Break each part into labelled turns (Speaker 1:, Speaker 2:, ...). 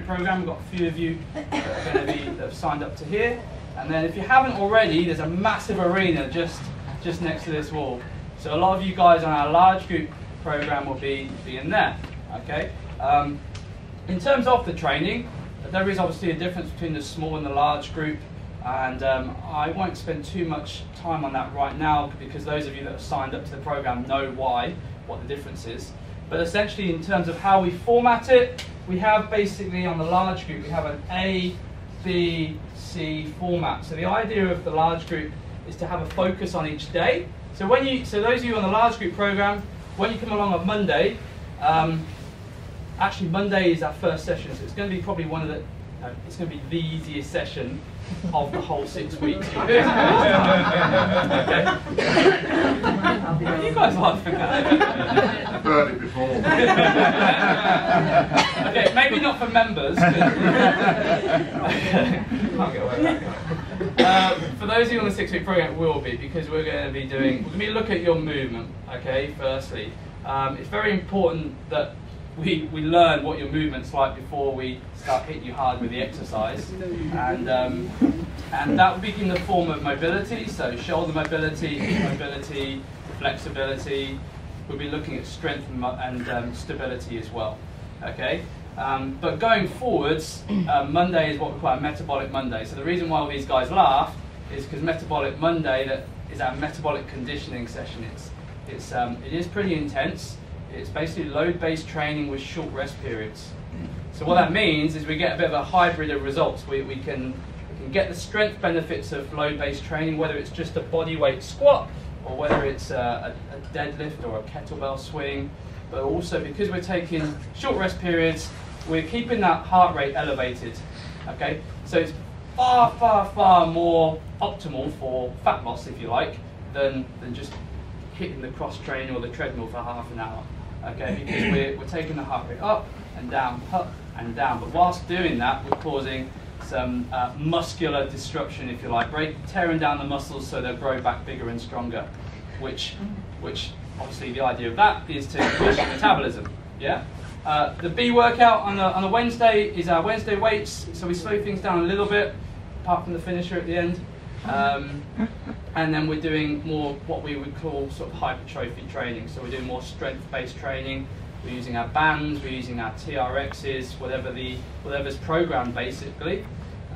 Speaker 1: program. We've got a few of you that are going to be that have signed up to here. And then if you haven't already, there's a massive arena just next to this wall. So a lot of you guys on our large group program will be in there. Okay. In terms of the training, there is obviously a difference between the small and the large group, and I won't spend too much time on that right now because those of you that have signed up to the program know what the difference is. But essentially, in terms of how we format it, we have basically on the large group we have an A, B, C format. So the idea of the large group is to have a focus on each day. So those of you on the large group program, when you come along on Monday, actually Monday is our first session, so it's going to be probably it's going to be the easiest session of the whole 6 weeks. Okay. You guys laughing at that?
Speaker 2: I've heard it before.
Speaker 1: Okay, maybe not for members. Okay. Can't get away with that. For those of you on the 6 week program, it will be, because we're going to be looking at your movement. Okay, firstly, it's very important that we learn what your movement's like before we start hitting you hard with the exercise, and that will be in the form of mobility, so shoulder mobility, flexibility. We'll be looking at strength and stability as well. Okay, but going forwards, Monday is what we call our Metabolic Monday. So the reason why all these guys laugh is because Metabolic Monday, that is our metabolic conditioning session. It is pretty intense. It's basically load-based training with short rest periods. So what that means is we get a bit of a hybrid of results. We can get the strength benefits of load-based training, whether it's just a body weight squat or whether it's a deadlift or a kettlebell swing. But also, because we're taking short rest periods, we're keeping that heart rate elevated. Okay, so it's far, far, far more optimal for fat loss, if you like, than just hitting the cross train or the treadmill for half an hour. Okay, because we're taking the heart rate up and down, but whilst doing that, we're causing some muscular disruption, if you like, tearing down the muscles so they'll grow back bigger and stronger, which obviously the idea of that is to push metabolism. Yeah. The B workout on a Wednesday is our Wednesday weights, so we slow things down a little bit, apart from the finisher at the end. And then we're doing more what we would call sort of hypertrophy training. So we're doing more strength-based training. We're using our bands, we're using our TRXs, whatever's programmed basically.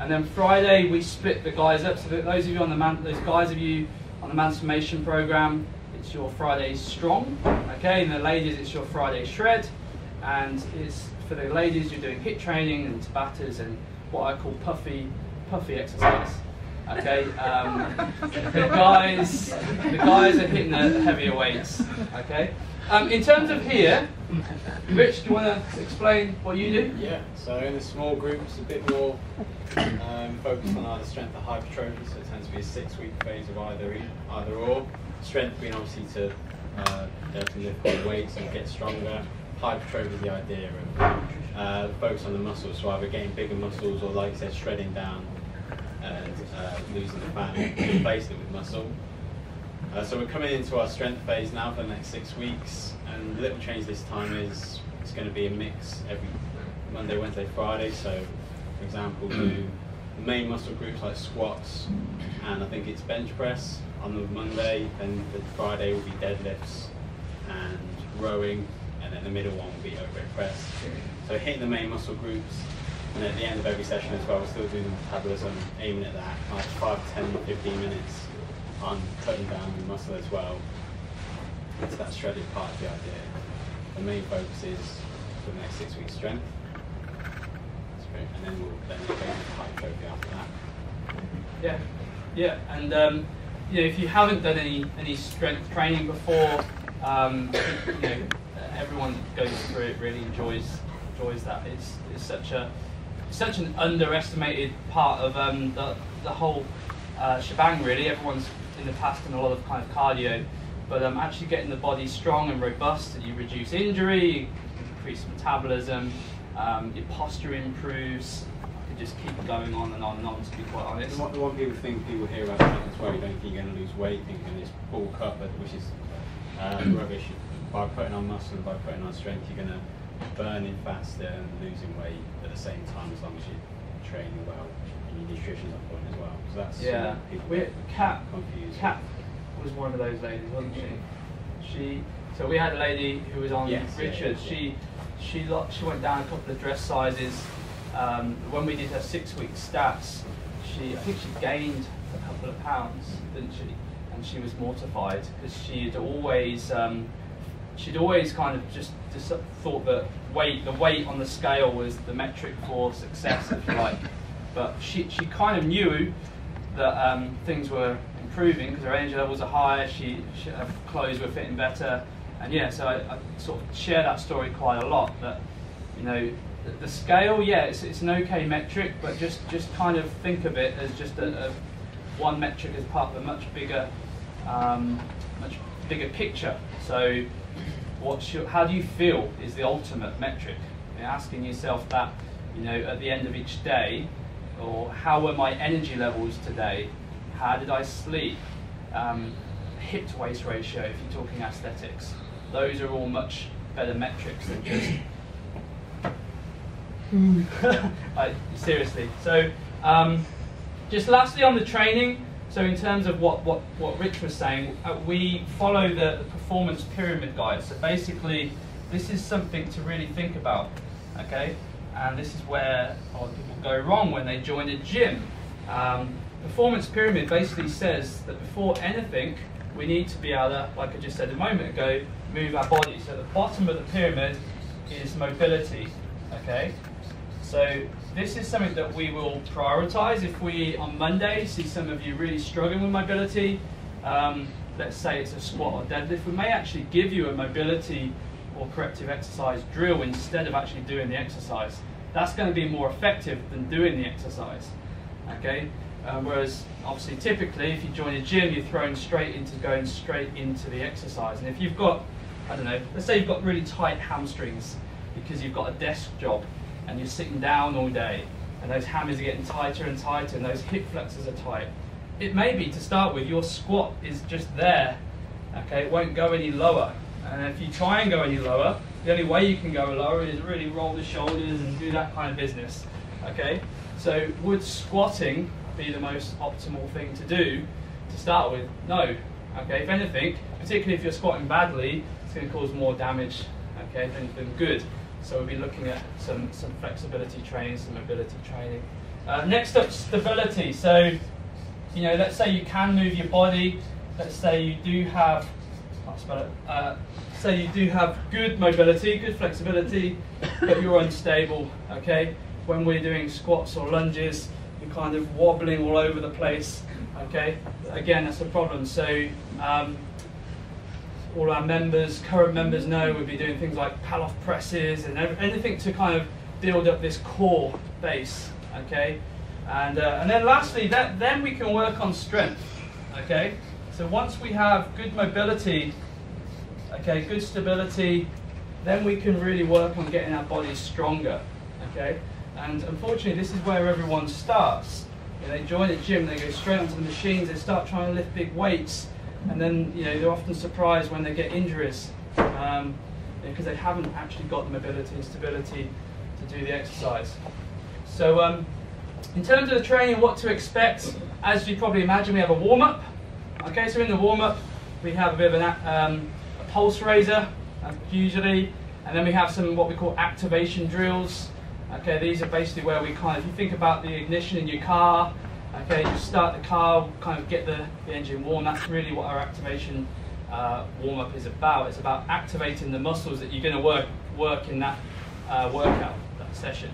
Speaker 1: And then Friday we split the guys up. So those guys of you on the Mansformation program, it's your Friday strong. Okay, and the ladies it's your Friday shred. And it's for the ladies you're doing HIIT training and Tabatas and what I call puffy exercise. Okay, the guys are hitting the heavier weights. Okay, in terms of here, Rich, do you want to explain what you do?
Speaker 3: Yeah, so in the small groups, a bit more focused on either strength or hypertrophy. So it tends to be a 6 week phase of either or. Strength being obviously to be able to lift more weights and get stronger. Hypertrophy is the idea of focus on the muscles, so either getting bigger muscles or, like I said, shredding down and losing the fat and replacing it with muscle. So we're coming into our strength phase now for the next 6 weeks, and the little change this time is it's going to be a mix every Monday, Wednesday, Friday. So for example, do the main muscle groups like squats and I think it's bench press on the Monday, then the Friday will be deadlifts and rowing, and then the middle one will be overhead press. So hitting the main muscle groups. And at the end of every session as well, we're still doing the metabolism, aiming at that, like 5, 10, 15 minutes on cutting down the muscle as well. It's that shredded part of the idea. The main focus is for the next 6 weeks strength. And then we'll go into hypertrophy after that.
Speaker 1: Yeah, and if you haven't done any strength training before, everyone goes through it, really enjoys that. It's such an underestimated part of the whole shebang, really. Everyone's in the past done a lot of kind of cardio, but actually getting the body strong and robust, and you reduce injury, you increase metabolism, your posture improves. I could just keep going on and on and on, to be quite honest.
Speaker 3: The one people hear about fitness where you don't think you're going to lose weight, think you're going to just bulk up, which is rubbish. By putting on muscle and by putting on strength, you're going to burning faster and losing weight at the same time, as long as you're training well and your nutrition's on point as well. So that's people
Speaker 1: Kat
Speaker 3: confused.
Speaker 1: Kat was one of those ladies, wasn't she? So we had a lady who was on Richard.
Speaker 3: Yeah.
Speaker 1: She went down a couple of dress sizes. When we did her 6-week stats, I think she gained a couple of pounds, didn't she? And she was mortified because she'd always kind of just thought that the weight on the scale was the metric for success, if you like. But she kind of knew that things were improving because her energy levels are higher. Her clothes were fitting better, and yeah. So I sort of share that story quite a lot. That the scale, it's an okay metric, but just kind of think of it as just a one metric as part of a much bigger picture. So how do you feel is the ultimate metric. Asking yourself that, at the end of each day, or how were my energy levels today? How did I sleep? Hip to waist ratio, if you're talking aesthetics. Those are all much better metrics than just seriously. So just lastly on the training, so in terms of what Rich was saying, we follow the performance pyramid guide. So basically this is something to really think about, okay? And this is where a lot of people go wrong when they join a gym. Performance pyramid basically says that before anything, we need to be able to, like I just said a moment ago, move our body. So the bottom of the pyramid is mobility, okay? So this is something that we will prioritize. If we, on Monday, see some of you really struggling with mobility, let's say it's a squat or deadlift, we may actually give you a mobility or corrective exercise drill instead of actually doing the exercise. That's going to be more effective than doing the exercise, okay? Whereas obviously typically if you join a gym, you're going straight into the exercise. And if you've got, I don't know, let's say you've got really tight hamstrings because you've got a desk job and you're sitting down all day and those hammers are getting tighter and tighter and those hip flexors are tight. It may be, to start with, your squat is just there, okay? It won't go any lower. And if you try and go any lower, the only way you can go lower is really roll the shoulders and do that kind of business, okay? So would squatting be the most optimal thing to do to start with? No, okay? If anything, particularly if you're squatting badly, it's going to cause more damage, okay, than good. So we'll be looking at some flexibility training, some mobility training. Next up, stability. So, let's say you can move your body. Let's say you do have, say you do have good mobility, good flexibility, but you're unstable, okay? When we're doing squats or lunges, you're kind of wobbling all over the place, okay? Again, that's a problem. So all our current members know we'll be doing things like Pallof presses and anything to kind of build up this core base, okay? And then lastly, then we can work on strength, okay? So once we have good mobility, okay, good stability, then we can really work on getting our bodies stronger, okay? And unfortunately, this is where everyone starts. They join a gym, they go straight onto the machines, they start trying to lift big weights, and then they're often surprised when they get injuries because they haven't actually got the mobility and stability to do the exercise. So in terms of the training, what to expect, as you probably imagine, we have a warm-up. Okay, so in the warm-up, we have a bit of a pulse raiser, usually, and then we have some what we call activation drills. Okay, these are basically where we if you think about the ignition in your car, okay, you start the car, kind of get the engine warm. That's really what our activation warm-up is about. It's about activating the muscles that you're going to work in that workout, that session.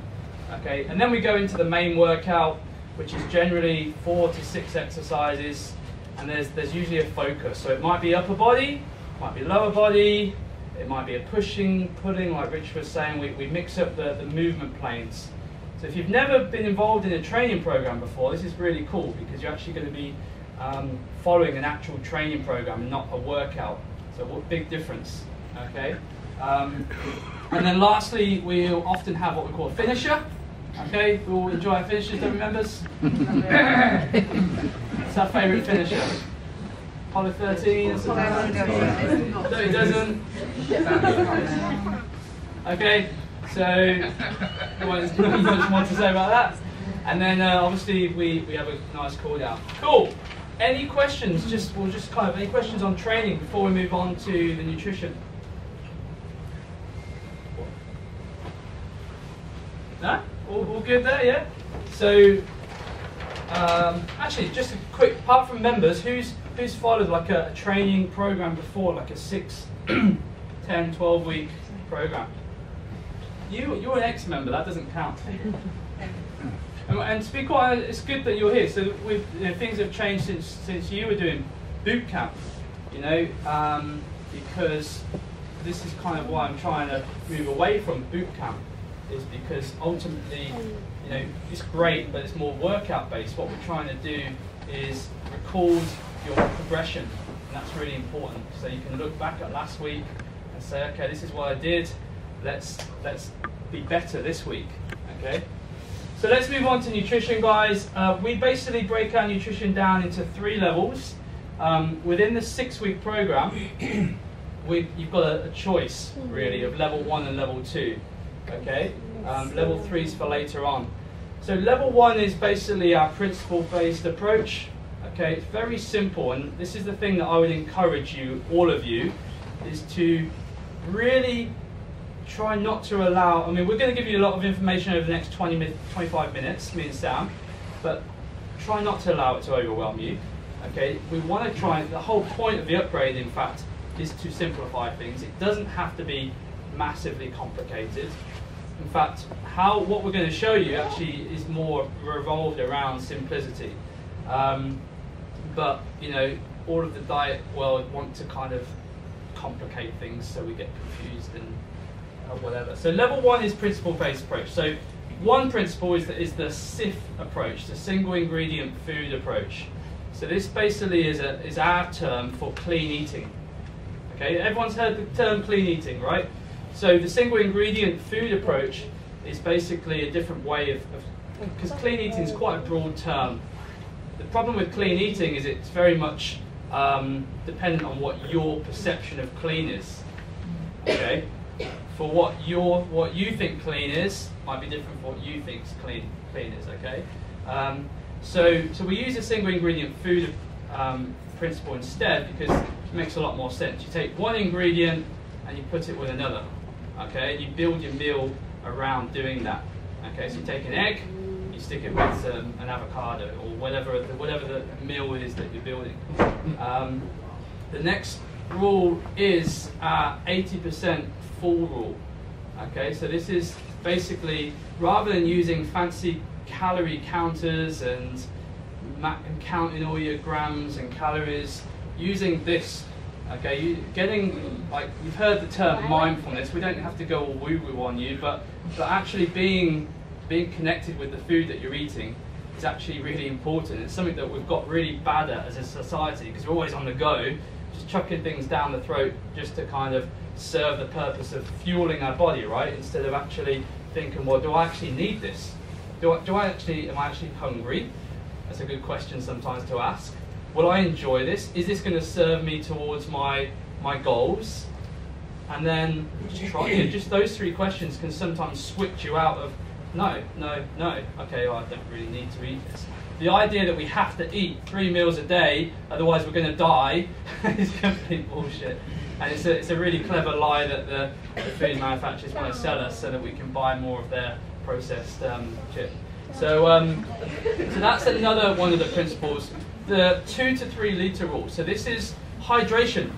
Speaker 1: Okay, and then we go into the main workout, which is generally 4 to 6 exercises, and there's usually a focus. So it might be upper body, might be lower body, it might be a pushing, pulling, like Rich was saying. We mix up the movement planes. So if you've never been involved in a training program before, this is really cool because you're actually going to be following an actual training program and not a workout. So what big difference, okay? And then lastly, we'll often have what we call a finisher. Okay, we all enjoy our finishers, don't we, members? It's our favourite finisher. Apollo 13 or something? No, it doesn't. Okay, So, not much more to say about that. And then obviously we have a nice cool down. Cool. Any questions? Any questions on training before we move on to the nutrition? No? All good there, yeah? So, actually, just a quick, apart from members, who's followed like a training program before, like a 6, 10, 12 week program? You're an ex-member, that doesn't count. And to be quite, it's good that you're here. So things have changed since you were doing boot camp, because this is kind of why I'm trying to move away from boot camp, is because ultimately, it's great, but it's more workout based. What we're trying to do is record your progression, and that's really important. So you can look back at last week and say, okay, this is what I did. Let's be better this week. Okay. So let's move on to nutrition, guys. We basically break our nutrition down into 3 levels. Within the 6-week program, you've got a choice, really, of level 1 and level 2. Okay? Level 3 is for later on. So level 1 is basically our principle-based approach. Okay? It's very simple, and this is the thing that I would encourage you, all of you, is to really try not to allow, we're going to give you a lot of information over the next 25 minutes, me and Sam, but try not to allow it to overwhelm you. Okay, we want to try, the whole point of the upgrade, in fact, is to simplify things. It doesn't have to be massively complicated. In fact, what we're going to show you actually is more revolved around simplicity. But, all of the diet world want to kind of complicate things so we get confused and whatever. So level 1 is principle-based approach. So one principle is the SIF approach, the single ingredient food approach. So this basically is our term for clean eating. Okay, everyone's heard the term clean eating, right? So the single ingredient food approach is basically a different way because clean eating is quite a broad term. The problem with clean eating is it's very much dependent on what your perception of clean is. Okay. For what you think clean is might be different from what you think clean is. Okay, so we use a single ingredient food principle instead because it makes a lot more sense. You take one ingredient and you put it with another. Okay, and you build your meal around doing that. Okay, so you take an egg, you stick it with an avocado or whatever the meal is that you're building. The next rule is 80% full rule. Okay, so this is basically, rather than using fancy calorie counters and counting all your grams and calories, using this. Okay, you've heard the term mindfulness. We don't have to go all woo-woo on you, but actually being connected with the food that you're eating is actually really important. It's something that we've got really bad at as a society because we're always on the go, just chucking things down the throat just to kind of serve the purpose of fueling our body, right? Instead of actually thinking, well, do I actually need this? Am I actually hungry? That's a good question sometimes to ask. Will I enjoy this? Is this going to serve me towards my goals? And then just those 3 questions can sometimes switch you out of no. Okay, well, I don't really need to eat this. The idea that we have to eat 3 meals a day, otherwise we're going to die, is complete bullshit. And it's a really clever lie that the food manufacturers want to sell us so that we can buy more of their processed shit. So that's another one of the principles. The 2 to 3 litre rule. So this is hydration.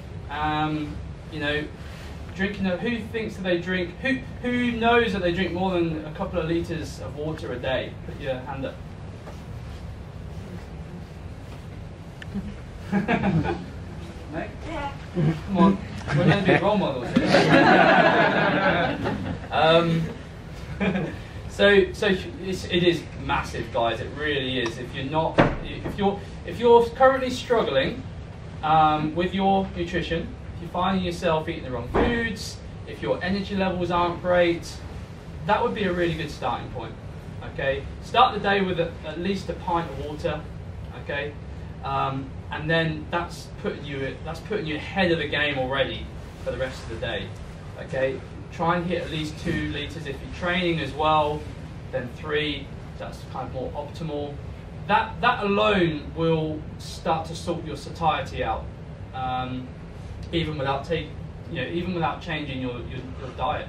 Speaker 1: Drinking. Who thinks that they drink? Who knows that they drink more than a couple of litres of water a day? Put your hand up. No? Come on, we're going to be role models here. So it is massive, guys. It really is. If you're currently struggling with your nutrition, if you're finding yourself eating the wrong foods, if your energy levels aren't great, that would be a really good starting point. Okay, start the day with at least a pint of water. Okay. And then that's putting you ahead of the game already for the rest of the day. Okay, Try and hit at least 2 litres. If you're training as well, then 3. That's kind of more optimal. That alone will start to sort your satiety out, even without changing your diet.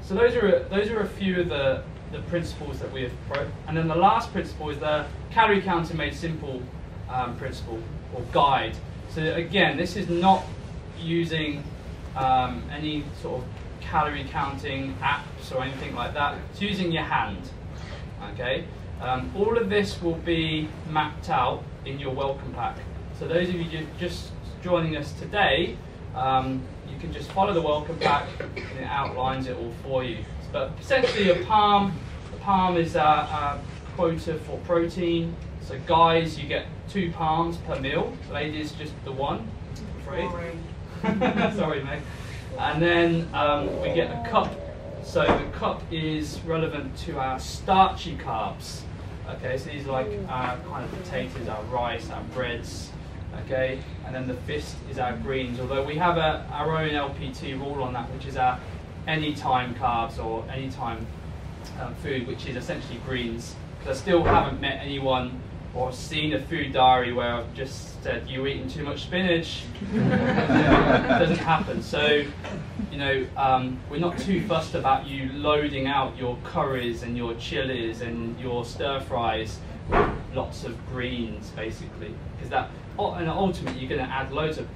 Speaker 1: So those are a few of the principles that we have. And then the last principle is the calorie counting made simple principle or guide. So again, this is not using any sort of calorie counting apps or anything like that. It's using your hand. Okay. All of this will be mapped out in your welcome pack. So those of you just joining us today, you can just follow the welcome pack and it outlines it all for you. But essentially a palm is our quota for protein. So guys, you get 2 palms per meal. Ladies, just the 1, I'm afraid. Sorry, Meg. And then we get a cup. So the cup is relevant to our starchy carbs. Okay, so these are like our kind of potatoes, our rice, our breads. Okay, and then the fist is our greens. Although we have our own LPT rule on that, which is our anytime carbs or anytime food, which is essentially greens. Because I still haven't met anyone or seen a food diary where I've just said you're eating too much spinach. It doesn't happen. So, you know, we're not too fussed about you loading out your curries and your chilies and your stir fries with lots of greens, basically, because that, and ultimately you're going to add loads of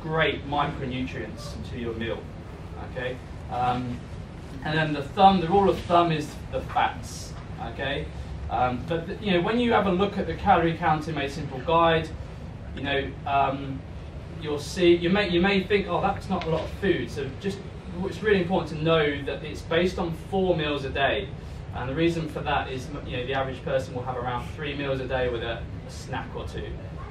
Speaker 1: great micronutrients to your meal. Okay, and then the rule of thumb is the fats. Okay. But you know, when you have a look at the calorie counting made simple guide, you know, you'll see, you may think, oh, that's not a lot of food. So just, it's really important to know that it's based on 4 meals a day, and the reason for that is, you know, the average person will have around 3 meals a day with a snack or 2.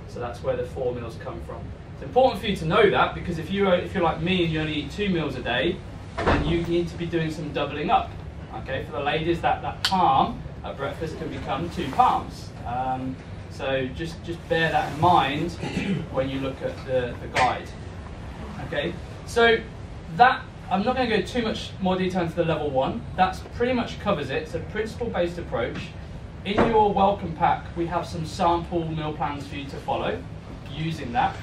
Speaker 1: So that's where the 4 meals come from. It's important for you to know that, because if you're like me and you only eat 2 meals a day, then you need to be doing some doubling up. Okay, for the ladies, that palm at breakfast can become 2 palms. So just bear that in mind when you look at the guide. Okay, so that, I'm not going to go too much more detail into the level 1. That's pretty much covers it. So principle-based approach. In your welcome pack, we have some sample meal plans for you to follow using that.